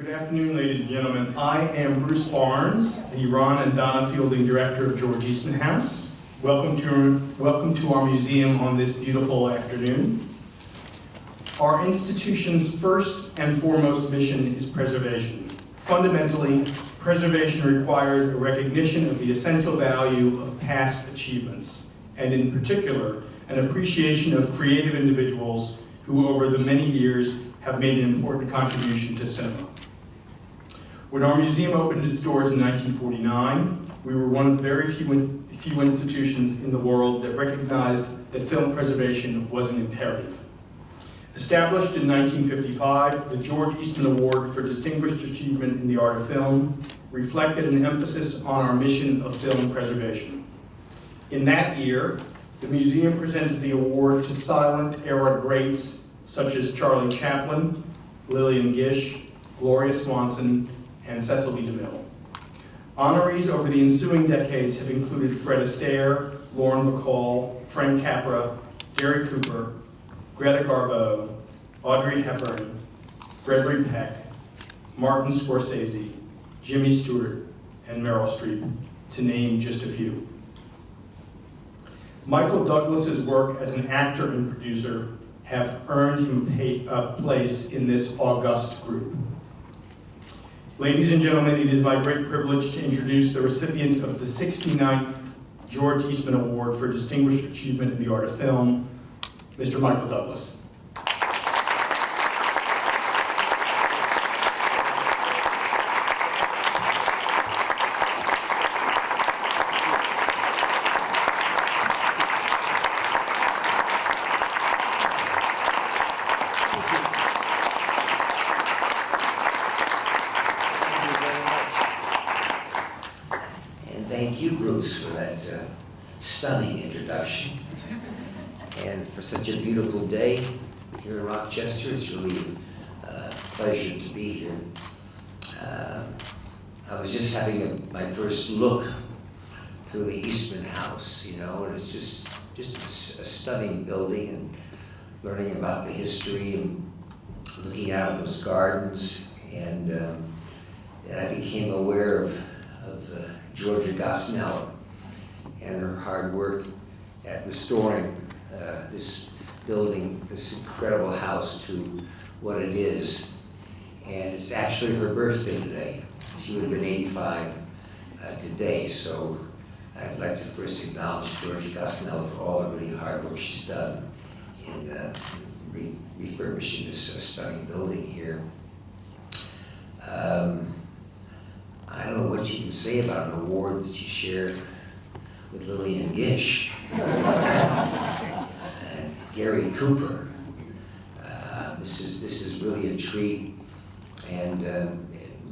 Good afternoon, ladies and gentlemen. I am Bruce Barnes, the Ron and Donna Fielding Director of George Eastman House. Welcome to our museum on this beautiful afternoon. Our institution's first and foremost mission is preservation. Fundamentally, preservation requires a recognition of the essential value of past achievements, and in particular, an appreciation of creative individuals who over the many years have made an important contribution to cinema. When our museum opened its doors in 1949, we were one of the very few institutions in the world that recognized that film preservation was an imperative. Established in 1955, the George Eastman Award for Distinguished Achievement in the Art of Film reflected an emphasis on our mission of film preservation. In that year, the museum presented the award to silent era greats such as Charlie Chaplin, Lillian Gish, Gloria Swanson, and Cecil B. DeMille. Honorees over the ensuing decades have included Fred Astaire, Lauren Bacall, Frank Capra, Gary Cooper, Greta Garbo, Audrey Hepburn, Gregory Peck, Martin Scorsese, Jimmy Stewart, and Meryl Streep, to name just a few. Michael Douglas's work as an actor and producer have earned him a place in this august group. Ladies and gentlemen, it is my great privilege to introduce the recipient of the 69th George Eastman Award for Distinguished Achievement in the Art of Film, Mr. Michael Douglas. Thank you, Bruce, for that stunning introduction. And for such a beautiful day here in Rochester, it's really a pleasure to be here. I was just having my first look through the Eastman House, and it's just a stunning building, and learning about the history and looking out at those gardens, and I became aware of Georgia Gosnell and her hard work at restoring this building, this incredible house, to what it is. And it's actually her birthday today. She would have been 85 today, so I'd like to first acknowledge Georgia Gosnell for all the really hard work she's done in refurbishing this stunning building here. I don't know what you can say about an award that you shared with Lillian Gish and Gary Cooper. This is really a treat, and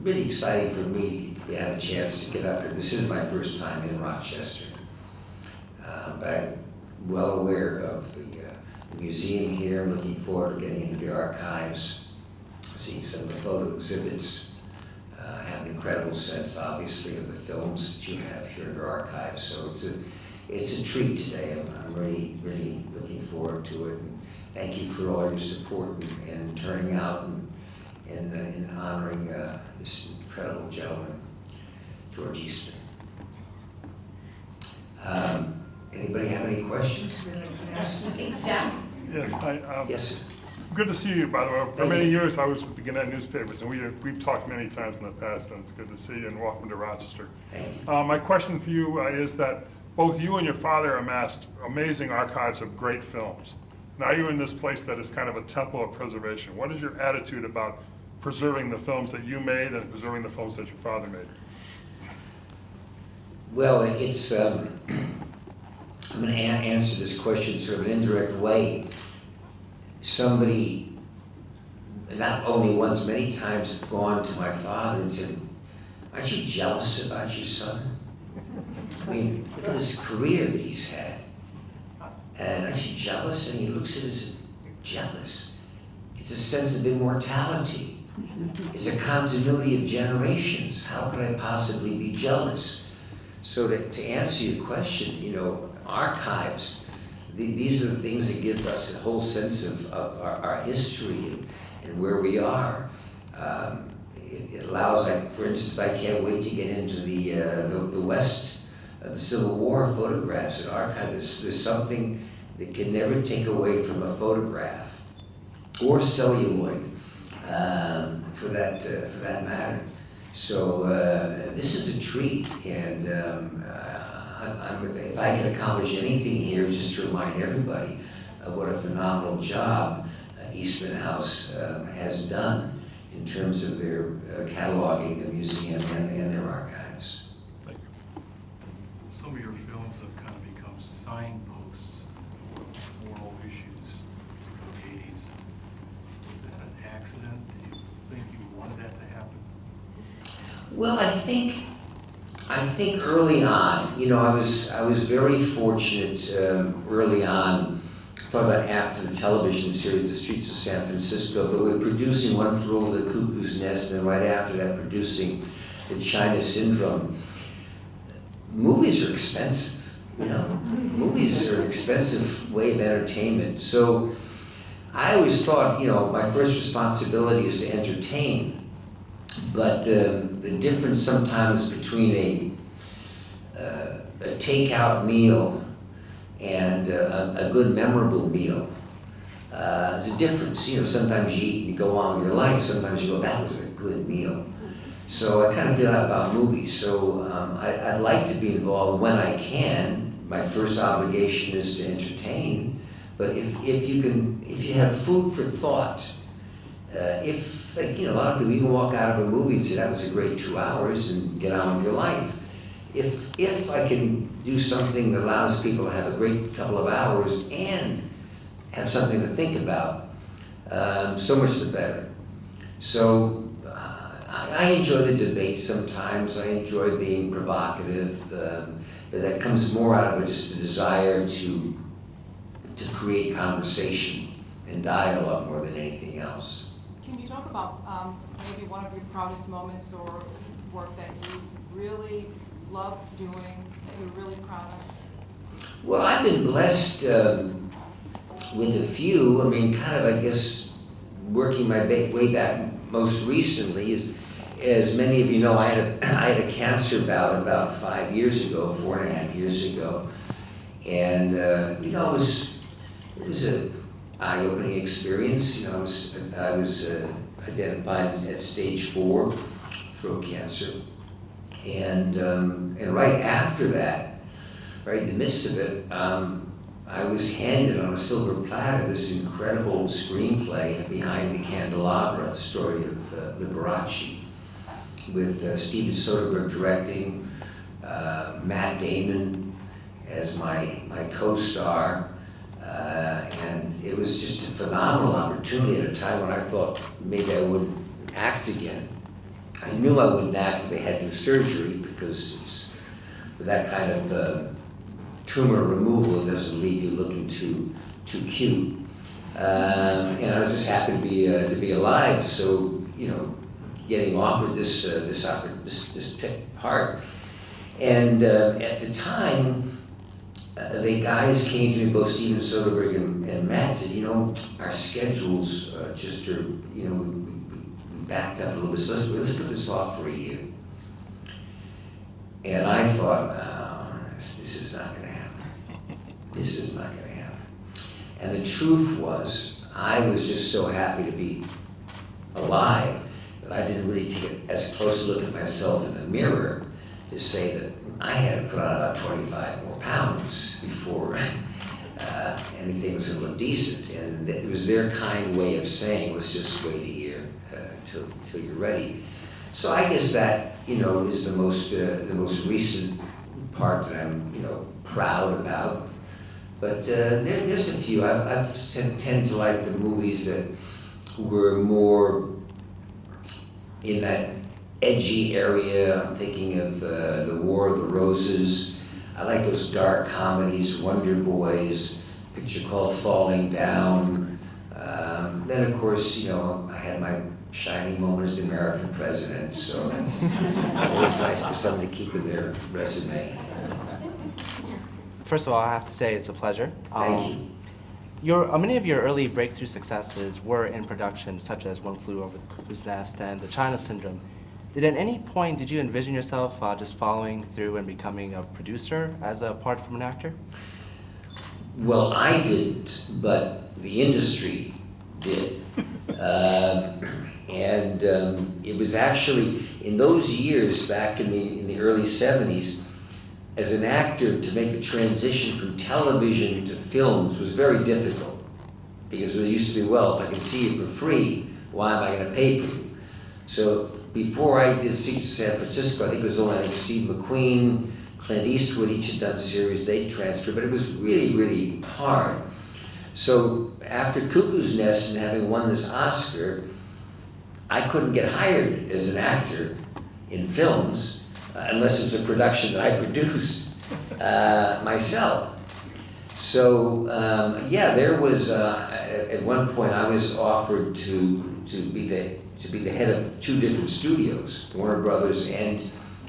really exciting for me to have a chance to get up here. This is my first time in Rochester, but I'm well aware of the museum here. I'm looking forward to getting into the archives, seeing some of the photo exhibits. I have an incredible sense, obviously, of the films that you have here in your archives. So it's a treat today. I'm really, really looking forward to it. And thank you for all your support and turning out and honoring this incredible gentleman, George Eastman. Anybody have any questions? Yes, Yes, sir. good to see you, by the way. For many years, I was with the Gannett newspapers, and we've talked many times in the past, and it's good to see you, and welcome to Rochester. Thank you. My question for you is that both you and your father amassed amazing archives of great films. Now you're in this place that is kind of a temple of preservation. What is your attitude about preserving the films that you made and preserving the films that your father made? Well, it's, I'm going to answer this question sort of an indirect way. Somebody, not only once, many times, have gone to my father and said, "Aren't you jealous about your son? I mean, look at this career that he's had. And aren't you jealous?" And he looks at it and says, "Jealous? It's a sense of immortality. It's a continuity of generations. How could I possibly be jealous?" So to answer your question, archives, these are the things that give us a whole sense of our history and where we are. it allows, like, for instance, I can't wait to get into the West, the Civil War photographs and archive. There's something that can never take away from a photograph, or celluloid, for that matter. So this is a treat, and if I can accomplish anything here, just to remind everybody of what a phenomenal job Eastman House has done in terms of their cataloging the museum and their archives. Thank you. Some of your films have kind of become signposts for moral issues in the 80s. Was that an accident? Do you think you wanted that to happen? Well, I think early on, you know, I was very fortunate early on. Talking about after the television series, The Streets of San Francisco, but with producing One Flew Over the Cuckoo's Nest, and right after that producing The China Syndrome. Movies are expensive, you know. Movies are an expensive way of entertainment. So I always thought, you know, my first responsibility is to entertain. But the difference sometimes between a takeout meal and a good memorable meal is a difference. You know, sometimes you eat and you go on with your life. Sometimes you go, that was a good meal. So I kind of feel that about movies. So I'd like to be involved when I can. My first obligation is to entertain. But if you have food for thought, like, you know, a lot of people, you can walk out of a movie and say that was a great 2 hours and get on with your life. If I can do something that allows people to have a great couple of hours and have something to think about, so much the better. So I enjoy the debate sometimes. I enjoy being provocative, but that comes more out of just a desire to create conversation and dialogue more than anything else. Can you talk about maybe one of your proudest moments or work that you really loved doing, that you're really proud of? Well, I've been blessed with a few. I mean, kind of, I guess, working my way back most recently is, as many of you know, I had a cancer bout about 5 years ago, 4.5 years ago, and you know, it was a eye-opening experience. You know, I was identified at stage 4 throat cancer, and right after that, right in the midst of it, I was handed on a silver platter this incredible screenplay, Behind the Candelabra, the story of Liberace, with Steven Soderbergh directing, Matt Damon as my co-star. And it was just a phenomenal opportunity at a time when I thought maybe I wouldn't act again. I knew I wouldn't act if they had to do surgery, because it's that kind of tumor removal, it doesn't leave you looking too cute. And I was just happy to be alive. So, you know, getting offered this part, and at the time, the guys came to me, both Steven Soderbergh and Matt, said, you know, our schedules just are, you know, we backed up a little bit, so let's put this off for a year. And I thought, oh, this is not going to happen. This is not going to happen. And the truth was, I was just so happy to be alive that I didn't really take as close a look at myself in the mirror to say that I had to put on about 25 more pounds before anything was going to look decent. And it was their kind way of saying, let's just wait a year till you're ready. So I guess that, you know, is the most recent part that I'm, you know, proud about. But there's a few. I tend to like the movies that were more in that edgy area. I'm thinking of The War of the Roses. I like those dark comedies, Wonder Boys, a picture called Falling Down. Then, of course, you know, I had my shining moment as the American president, so it's always nice for someone to keep in their resume. First of all, I have to say it's a pleasure. Thank you. Many of your early breakthrough successes were in production, such as One Flew Over the Cuckoo's Nest and The China Syndrome. Did at any point, did you envision yourself just following through and becoming a producer as apart from an actor? Well, I didn't, but the industry did. It was actually, in those years, back in the early 70s, as an actor, to make the transition from television to films was very difficult. Because it used to be, well, if I can see you for free, why am I going to pay for you? So before I did Secrets of San Francisco, I think it was only Steve McQueen, Clint Eastwood, each had done series, they'd transfer, but it was really, really hard. So after Cuckoo's Nest and having won this Oscar, I couldn't get hired as an actor in films unless it was a production that I produced myself. So yeah, there was at one point I was offered to be the head of 2 different studios, Warner Brothers and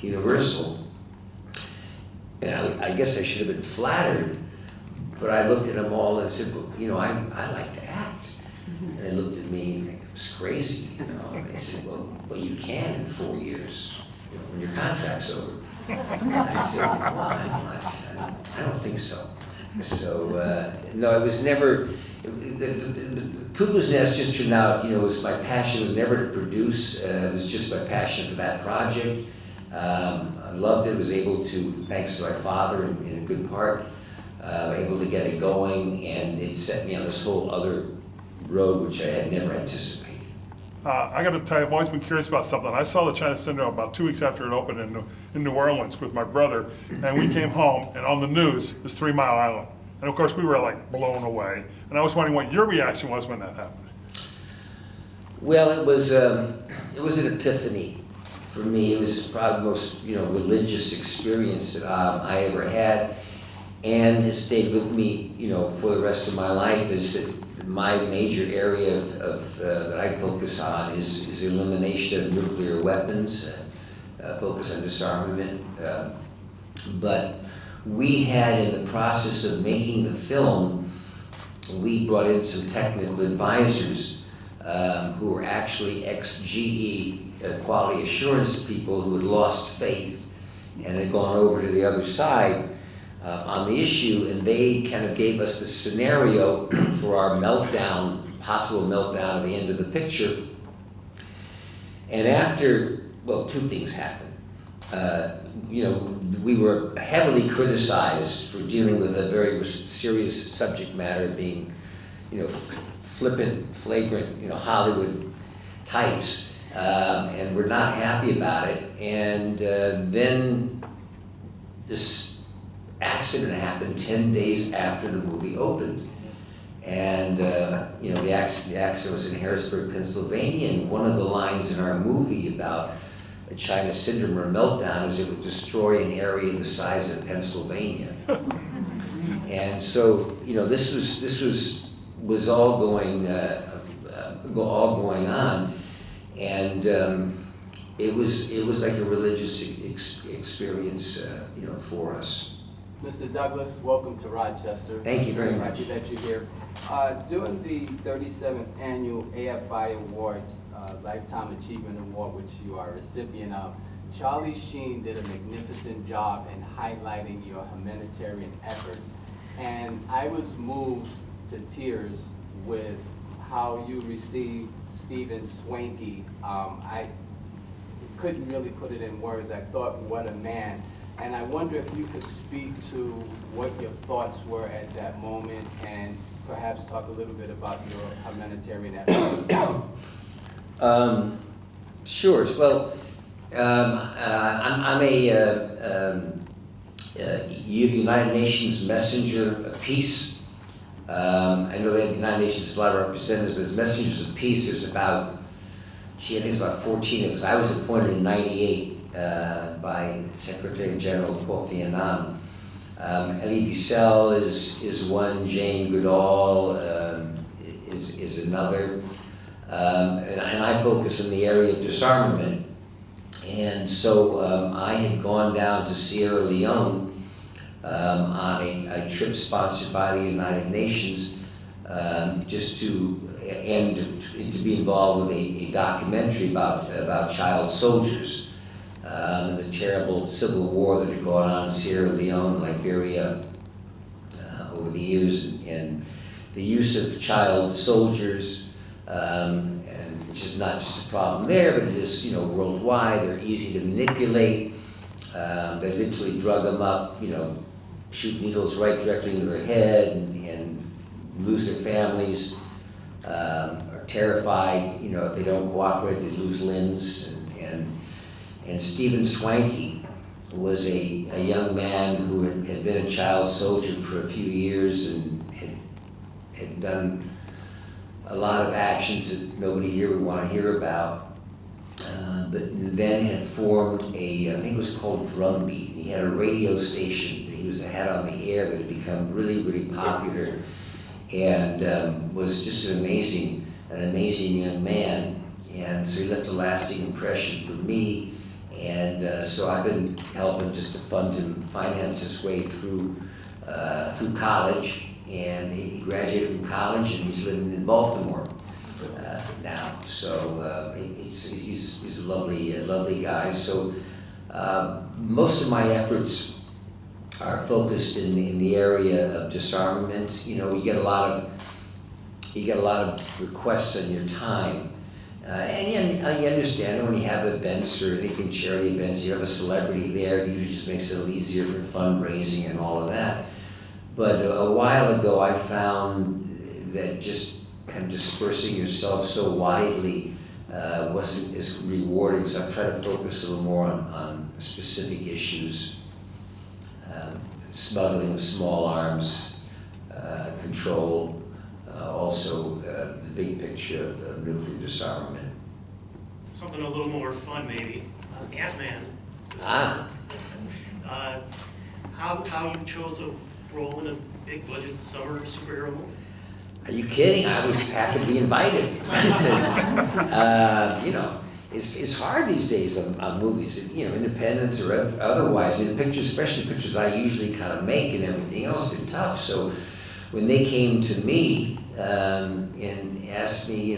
Universal. And I guess I should have been flattered, but I looked at them all and said, well, you know, I like to act. And they looked at me and it was crazy, you know. And they said, well, you can in 4 years, you know, when your contract's over. And I said, well, I don't think so. So, no, it was never, the Cuckoo's Nest just turned out, you know, was my passion was never to produce, it was just my passion for that project. I loved it, was able to, thanks to my father in a good part, able to get it going, and it set me on this whole other road which I had never anticipated. I got to tell you, I've always been curious about something. I saw The China Syndrome about 2 weeks after it opened in New Orleans with my brother, and we came home, and on the news is 3 Mile Island. And of course, we were like blown away. And I was wondering what your reaction was when that happened. Well, it was an epiphany for me. It was probably the most, you know, religious experience that I ever had, and has stayed with me, you know, for the rest of my life. Is that my major area of that I focus on is elimination of nuclear weapons, focus on disarmament. But we had, in the process of making the film, we brought in some technical advisors who were actually ex-GE quality assurance people who had lost faith and had gone over to the other side on the issue, and they kind of gave us the scenario for our meltdown, possible meltdown at the end of the picture. And after, well, 2 things happened. You know, we were heavily criticized for dealing with a very serious subject matter, being, you know, flippant, flagrant, you know, Hollywood types, and we're not happy about it. And then this accident happened 10 days after the movie opened. And, you know, the accident was in Harrisburg, Pennsylvania, and one of the lines in our movie about the China Syndrome or meltdown is it would destroy an area the size of Pennsylvania. And so, you know, this was all going on, and it was like a religious experience, you know, for us. Mr. Douglas, welcome to Rochester. Thank you very much. Happy that you're here. During the 37th Annual AFI Awards, Lifetime Achievement Award, which you are a recipient of, Charlie Sheen did a magnificent job in highlighting your humanitarian efforts. And I was moved to tears with how you received Stephen Swanky. I couldn't really put it in words. I thought, what a man. And I wonder if you could speak to what your thoughts were at that moment and perhaps talk a little bit about your humanitarian efforts. Sure. Well, I'm a United Nations messenger of peace. I know that the United Nations has a lot of representatives, but as messengers of peace, there's about, I think it's about 14 of us. I was appointed in '98 by Secretary General Kofi Annan. Elie Wiesel is one, Jane Goodall is another. And I focus in the area of disarmament. And so I had gone down to Sierra Leone on a trip sponsored by the United Nations just to be involved with a documentary about child soldiers and the terrible civil war that had gone on in Sierra Leone, Liberia, over the years, and the use of child soldiers, and which is not just a problem there, but it is, worldwide. They're easy to manipulate. They literally drug them up, shoot needles right directly into their head, and lose their families. Are terrified, if they don't cooperate, they lose limbs. And Stephen Swanky was a young man who had been a child soldier for a few years and had done a lot of actions that nobody here would want to hear about. But then had formed I think it was called Drumbeat. He had a radio station that he had on the air that had become really, really popular, and was just an amazing young man. And so he left a lasting impression for me. And so I've been helping just to fund him, finance his way through college. And he graduated from college, and he's living in Baltimore now. So he's a lovely guy. So most of my efforts are focused in the area of disarmament. You get a lot of requests on your time. And you understand it when you have events or anything, charity events, you have a celebrity there, it usually just makes it a little easier for fundraising and all of that. But a while ago I found that just kind of dispersing yourself so widely wasn't as rewarding, so I've tried to focus a little more on specific issues. Smuggling of small arms, control, also the big picture of nuclear disarmament. Something a little more fun, maybe. Ant-Man. How you chose a role in a big budget summer superhero movie? Are you kidding? I was happy to be invited. It's hard these days on movies, independents or otherwise. The pictures, especially pictures I usually kind of make and everything else, they're tough. So when they came to me and asked me,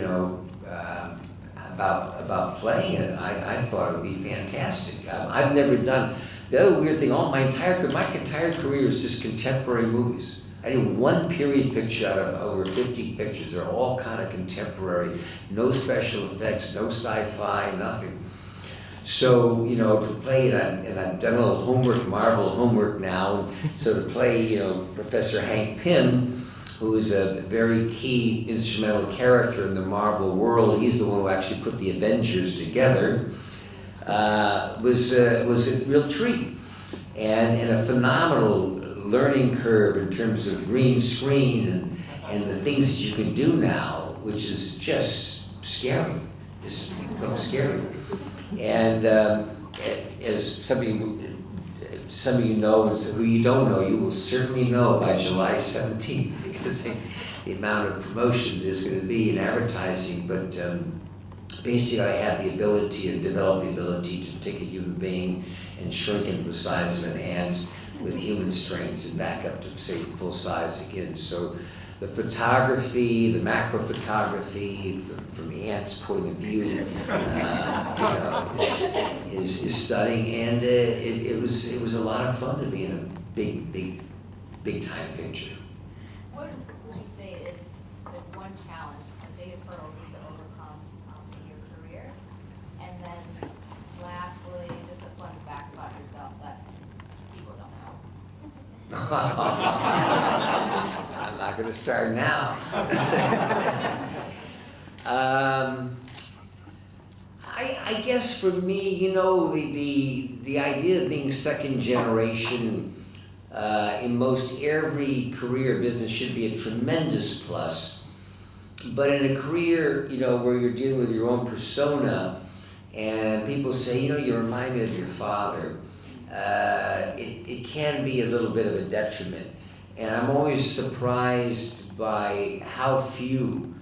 about playing it, I thought it would be fantastic. I've never done. The other weird thing, my entire career is just contemporary movies. I did one period picture out of over 50 pictures. They're all kind of contemporary, no special effects, no sci-fi, nothing. So, to play it, and I've done a little homework, Marvel homework now, and so to play, Professor Hank Pym, who is a very key instrumental character in the Marvel world, he's the one who actually put the Avengers together, was a real treat, and a phenomenal learning curve in terms of green screen and the things that you can do now, which is just scary. It's become scary. And as some of you know, and some who you don't know, you will certainly know by July 17th, because the amount of promotion there's going to be in advertising. But basically, I have the ability and developed the ability to take a human being and shrink it to the size of an ant with human strengths and back up to, say, full size again. So the photography, the macro photography, from the ant's point of view, is stunning, and it was a lot of fun to be in a big time picture. What would you say is the one challenge, the biggest hurdle you need to overcome in your career? And then lastly, just a fun fact about yourself that people don't know. I'm not going to start now. I guess for me, the idea of being second generation in most every career business should be a tremendous plus. But in a career, where you're dealing with your own persona, and people say, you remind me of your father, it can be a little bit of a detriment. And I'm always surprised by how few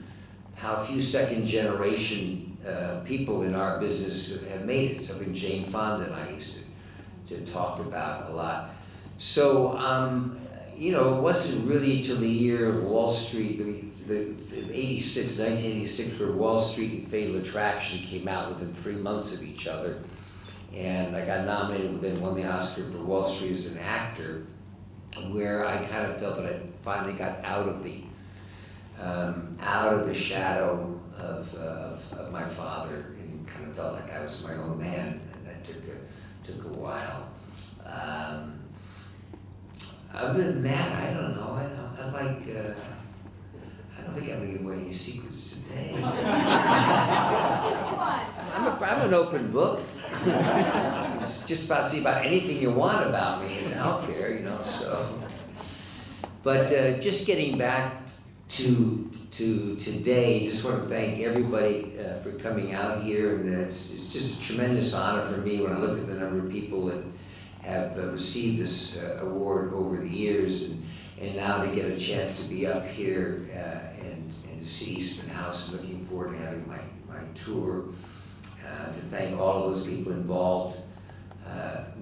second generation people in our business have made it. Something Jane Fonda and I used to talk about a lot. So, it wasn't really till the year of Wall Street, 1986, where Wall Street and Fatal Attraction came out within 3 months of each other. And I got nominated and won the Oscar for Wall Street as an actor, where I kind of felt that I finally got out of the shadow of my father, and kind of felt like I was my own man, and that took a while. Other than that, I don't know. I don't think I'm gonna give away any secrets today. I'm an open book. It's just about see about anything you want about me. It's out there, you know. So, but just getting back to today, just want to thank everybody for coming out here, and it's just a tremendous honor for me when I look at the number of people that have received this award over the years, and now to get a chance to be up here and to see Eastman House. Looking forward to having my tour. To thank all of those people involved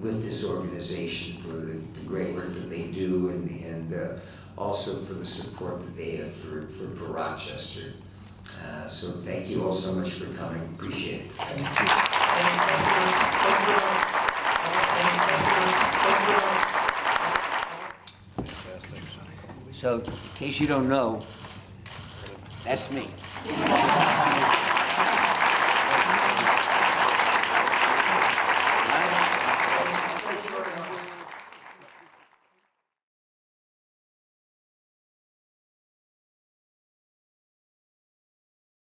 with this organization for the great work that they do, and also for the support that they have for Rochester. So thank you all so much for coming. Appreciate it. So, in case you don't know, that's me.